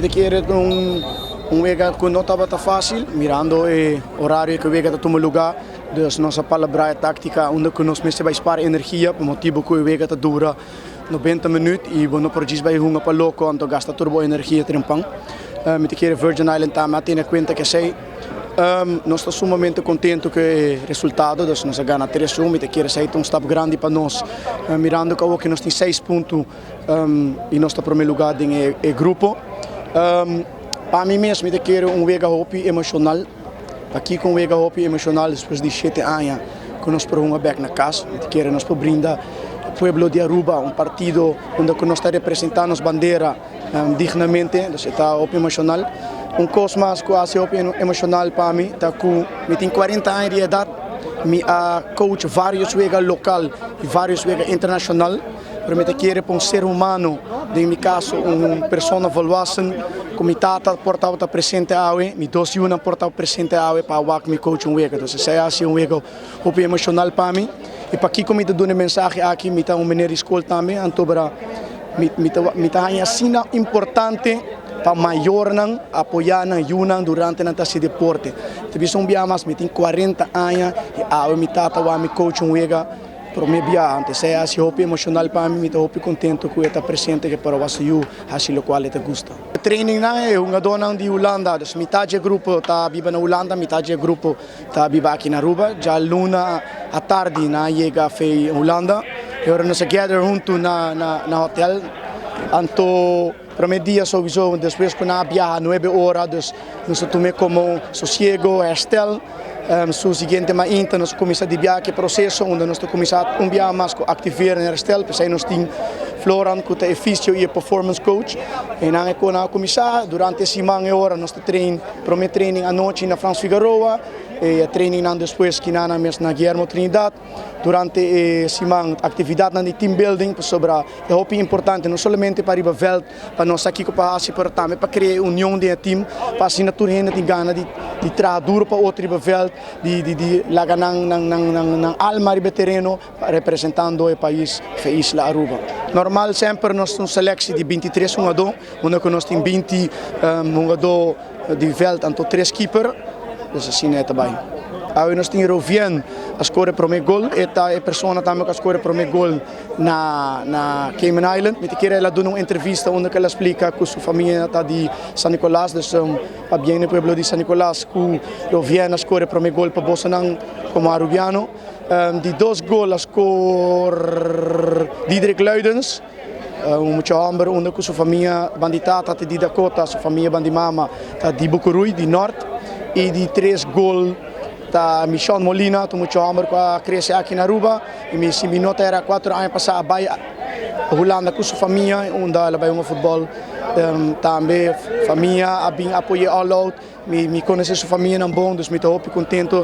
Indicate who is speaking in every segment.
Speaker 1: me querer wega que não estava fácil, mirando o horário que o wega está tomando lugar. Dus nossa palavra tática, onde que nós mesmo vai sparen energia, por motivo que o wega está dura 90 minutos e não produz vai hunga para louco, então gasta turbo energia trimpang. Me querer Virgin Island também tem conta que sei. Nós estamos sumamente contentes com o resultado, nós ganhamos 3-1, me querer sair um step grande para nós, mirando que nós temos 6 pontos e nós estamos em primeiro lugar no grupo. Para mim mesmo, me querer wega hopi emocional. Aqui com wega hopi emocional, depois de 7 anos, que nós podemos back na casa, me querer nós brindar o pueblo de Aruba, partido onde nós estamos representando as bandeiras dignamente, então está hopi emocional. Cosmas quase emocional para mim, tá com me tem 40 anos de idade, me coach vários wega local e vários wega internacional, para me querer para ser humano, em meu caso pessoa valuação, como tata portava presente awe, me doce uma portava presente awe para o me coach wega, então se é assim wega hopi emocional para mim, e para aqui como me dá mensagem aqui me tá maneira escola também, então para me tá assim importante para maior apoiar durante esse deporte. Talvez mas me tem 40 anos e a me tata o me coach wega para me biar antes é assim hopi emocional para mim, me tô hopi contento com estar presente que para o assim o qual te gusta. O training é dona de Holanda, dus metade do grupo tá viva na Holanda, metade do grupo tá viva aqui na Aruba. Já luna à tarde na chega fei Holanda. Agora nós gather junto na hotel. Anto primeiro dia sowieso, depois que nós viajar 9 horas, nós tomamos como sossego, herstel. So seguinte mas então nós começamos a viajar processo onde nós começamos a viajar mais com ativar e herstel, porque nós temos Floran que é fisio e performance coach. E nós começamos durante essa semana nós treino, primeiro training à noite na France Figueroa. E training depois que na Guillermo Trinidad durante a semana atividade na team building sobre é muito importante não somente para o veld para nós aqui para para também para criar união de time para assim na turma tem gana de traduzir para outro veld de lagar na alma do terreno representando o país a Isla Aruba. Normal sempre nós temos seleção de 23 jogadores onde nós temos 20 jogadores de veld tanto 3 keeper. Dus assim é também. Aí nós temos Rovien a escolher para o meu gol, e a pessoa também a escolher para o meu gol na Cayman Island. Me querer ela dar uma entrevista onde ela explica que sua família está de San Nicolás, então a bem no pueblo de San Nicolás, que Rovien a escolher para o meu gol para Bosanang como arubiano. De 2 gols a escolher Diederik Luidens. Muito hambre onde que sua família bandita está de Dakota, sua família bandimama está de Bucurui, de norte. E de 3 gols da Michel Molina, tu muito amor com a crescer aqui na Aruba. E me se me nota era 4 anos passar a Holanda com sua família, onde ela vai jogar futebol. Também família a bem apoiar all out. Me conhece sua família não bom, dus me estou muito contente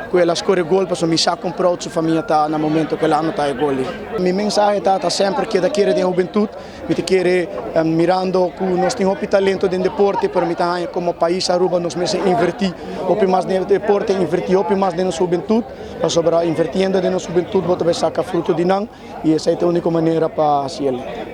Speaker 1: com ela escolher gol, porque me saco proud sua família está no momento que ela não está gol. Minha mensagem está sempre que daqui de juventude, me querer mirando que nós temos muito talento dentro do deporte, para mim também como país Aruba nós mesmos invertir muito mais dentro do deporte, invertir muito mais dentro da juventude, para sobre invertindo dentro da juventude, você vai sacar fruto de não, e essa é a única maneira para fazer.